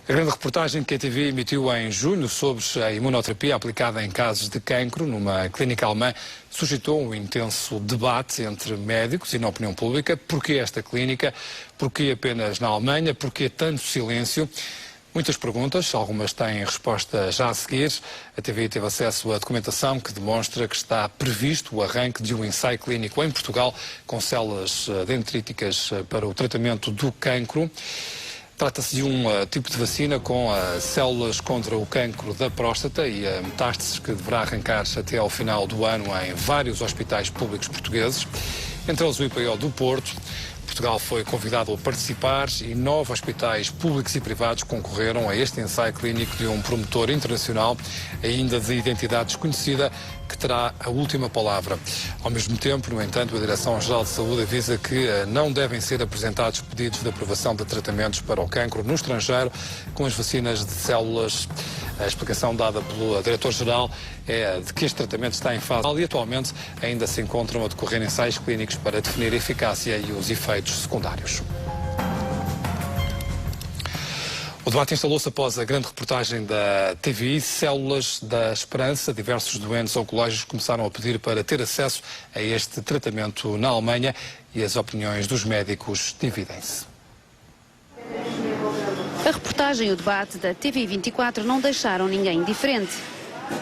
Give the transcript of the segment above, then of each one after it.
A grande reportagem que a TV emitiu em junho sobre a imunoterapia aplicada em casos de cancro numa clínica alemã suscitou um intenso debate entre médicos e na opinião pública. Porquê esta clínica? Porquê apenas na Alemanha? Porquê tanto silêncio? Muitas perguntas, algumas têm resposta já a seguir. A TV teve acesso à documentação que demonstra que está previsto o arranque de um ensaio clínico em Portugal com células dendríticas para o tratamento do cancro. Trata-se de um tipo de vacina com células contra o cancro da próstata e a metástases que deverá arrancar até ao final do ano em vários hospitais públicos portugueses, entre eles o IPO do Porto. Portugal foi convidado a participar e 9 hospitais públicos e privados concorreram a este ensaio clínico de um promotor internacional, ainda de identidade desconhecida, que terá a última palavra. Ao mesmo tempo, no entanto, a Direção-Geral de Saúde avisa que não devem ser apresentados pedidos de aprovação de tratamentos para o cancro no estrangeiro com as vacinas de células. A explicação dada pelo Diretor-Geral é de que este tratamento está em fase e atualmente ainda se encontram a decorrer ensaios clínicos para definir a eficácia e os efeitos secundários. O debate instalou-se após a grande reportagem da TVI, Células da Esperança. Diversos doentes oncológicos começaram a pedir para ter acesso a este tratamento na Alemanha e as opiniões dos médicos dividem-se. A reportagem e o debate da TV24 não deixaram ninguém indiferente.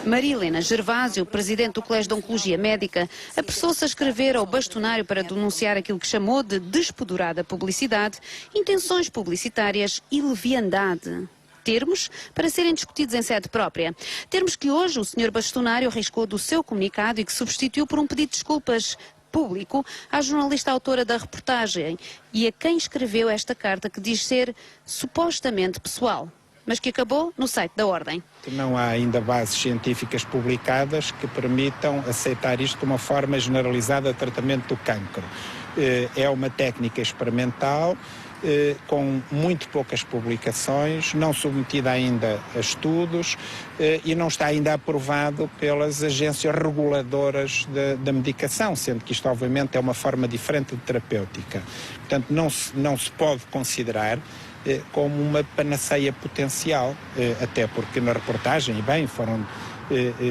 Maria Helena Gervásio, presidente do Colégio de Oncologia Médica, apressou-se a escrever ao bastonário para denunciar aquilo que chamou de despodurada publicidade, intenções publicitárias e leviandade. Termos para serem discutidos em sede própria. Termos que hoje o Sr. bastonário arriscou do seu comunicado e que substituiu por um pedido de desculpas público à jornalista autora da reportagem e a quem escreveu esta carta que diz ser supostamente pessoal, mas que acabou no site da Ordem. Não há ainda bases científicas publicadas que permitam aceitar isto de uma forma generalizada de tratamento do cancro. É uma técnica experimental com muito poucas publicações, não submetida ainda a estudos e não está ainda aprovado pelas agências reguladoras da medicação, sendo que isto obviamente é uma forma diferente de terapêutica. Portanto, não se pode considerar como uma panaceia potencial, até porque na reportagem, e bem, foram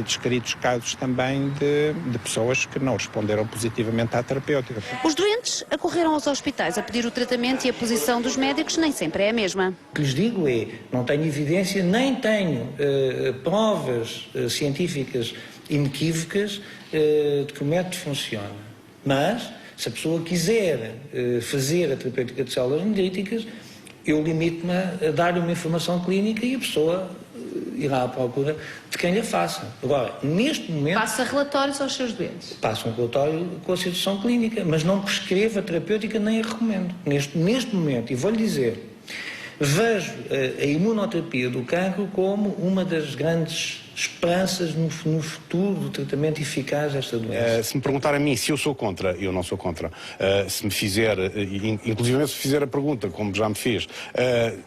descritos casos também de pessoas que não responderam positivamente à terapêutica. Os doentes acorreram aos hospitais a pedir o tratamento e a posição dos médicos nem sempre é a mesma. O que lhes digo é, não tenho evidência, nem tenho provas científicas inequívocas de que o método funciona. Mas, se a pessoa quiser fazer a terapêutica de células dendríticas, eu limito-me a dar-lhe uma informação clínica e a pessoa irá à procura de quem lhe faça. Agora, neste momento... Passa relatórios aos seus doentes? Passa um relatório com a situação clínica, mas não prescrevo a terapêutica nem a recomendo. Neste momento, e vou-lhe dizer, vejo a imunoterapia do cancro como uma das grandes esperanças no futuro do tratamento eficaz desta doença. Se me perguntar a mim se eu sou contra, eu não sou contra. Se me fizer, inclusive se fizer a pergunta, como já me fez,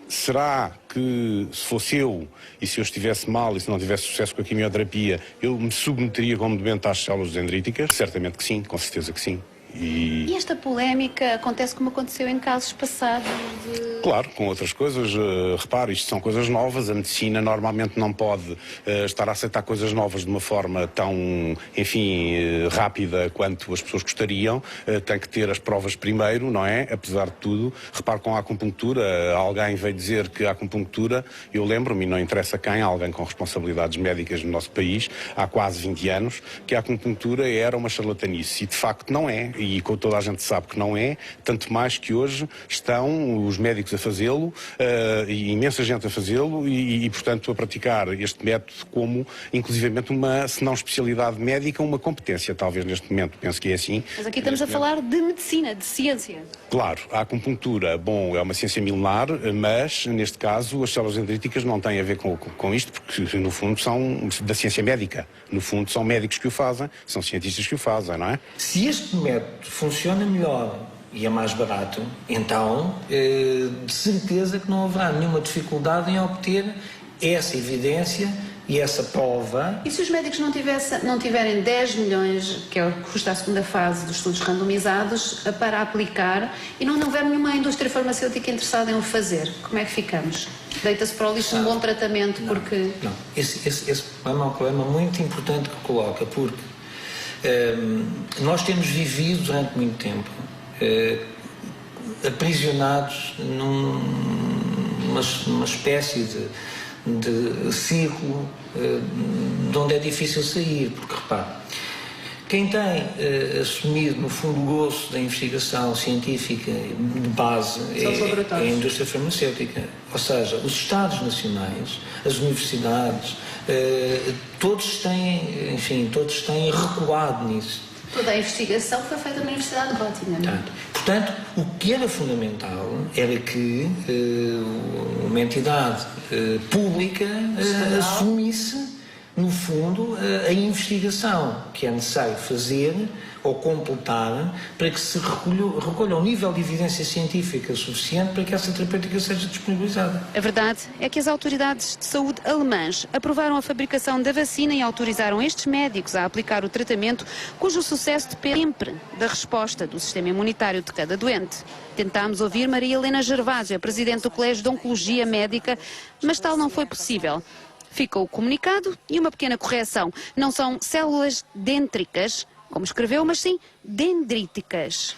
será que se fosse eu e se eu estivesse mal e se não tivesse sucesso com a quimioterapia, eu me submeteria como doente às células dendríticas? Certamente que sim, com certeza que sim. E esta polémica acontece como aconteceu em casos passados de... Claro, com outras coisas. Repare, isto são coisas novas. A medicina normalmente não pode estar a aceitar coisas novas de uma forma tão, enfim, rápida quanto as pessoas gostariam. Tem que ter as provas primeiro, não é? Apesar de tudo. Repare, com a acupuntura, alguém veio dizer que a acupuntura, eu lembro-me, e não interessa quem, alguém com responsabilidades médicas no nosso país, há quase 20 anos, que a acupuntura era uma charlatanice. E de facto não é. E toda a gente sabe que não é, tanto mais que hoje estão os médicos a fazê-lo, e imensa gente a fazê-lo e, portanto, a praticar este método como, inclusivamente, uma, se não especialidade médica, uma competência, talvez neste momento, penso que é assim. Mas aqui estamos a falar de medicina, de ciência. Claro, a acupuntura, bom, é uma ciência milenar, mas, neste caso, as células dendríticas não têm a ver com isto, porque, no fundo, são da ciência médica. No fundo, são médicos que o fazem, são cientistas que o fazem, não é? Se este método funciona melhor e é mais barato, então de certeza que não haverá nenhuma dificuldade em obter essa evidência E essa prova... E se os médicos não tiverem 10 milhões, que é o que custa a segunda fase dos estudos randomizados, para aplicar, e não houver nenhuma indústria farmacêutica interessada em o fazer, como é que ficamos? Deita-se para o lixo um bom tratamento, porque... Não, esse problema é um problema muito importante que coloca, porque nós temos vivido durante muito tempo aprisionados numa espécie de círculo de onde é difícil sair, porque repare, quem tem assumido no fundo o gosto da investigação científica de base é a indústria farmacêutica, ou seja, os Estados nacionais, as universidades, todos têm recuado nisso. Toda a investigação foi feita na Universidade de Göttingen. Portanto, o que era fundamental era que uma entidade pública assumisse, no fundo, a investigação que é necessário fazer ou completar para que se recolha um nível de evidência científica suficiente para que essa terapêutica seja disponibilizada. A verdade é que as autoridades de saúde alemãs aprovaram a fabricação da vacina e autorizaram estes médicos a aplicar o tratamento, cujo sucesso depende sempre da resposta do sistema imunitário de cada doente. Tentámos ouvir Maria Helena Gervásio, a presidente do Colégio de Oncologia Médica, mas tal não foi possível. Ficou o comunicado e uma pequena correção. Não são células dêntricas, como escreveu, mas sim dendríticas.